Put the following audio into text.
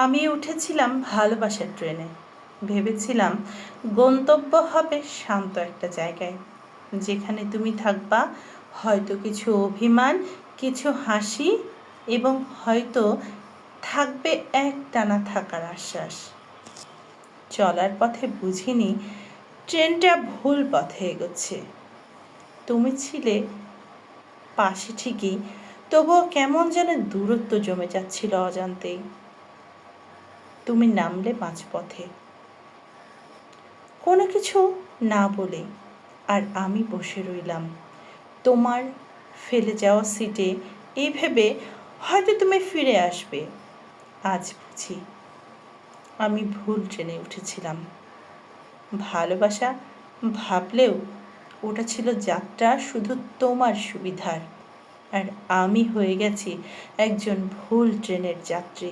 আমি উঠেছিলাম ভালোবাসার ট্রেনে। ভেবেছিলাম গন্তব্য হবে শান্ত একটা জায়গায়, যেখানে তুমি থাকবা হয়তো কিছু অভিমান, কিছু হাসি এবং হয়তো থাকবে একটানা থাকার আশ্বাস। চলার পথে বুঝিনি ট্রেনটা ভুল পথে এগোচ্ছে। তুমি ছিলে পাশে ঠিকই, তবুও কেমন যেন দূরত্ব জমে যাচ্ছিল অজান্তেই। তুমি নামলে মাঝপথে, কোনো কিছু না বলে, আর আমি বসে রইলাম তোমার ফেলে যাওয়া সিটে, এই ভেবে হয়তো তুমি ফিরে আসবে। আজ বুঝি আমি ভুল ট্রেনে উঠেছিলাম। ভালোবাসা ভাবলেও ওটা ছিল যাত্রা শুধু তোমার সুবিধার, আর আমি হয়ে গেছি একজন ভুল ট্রেনের যাত্রী।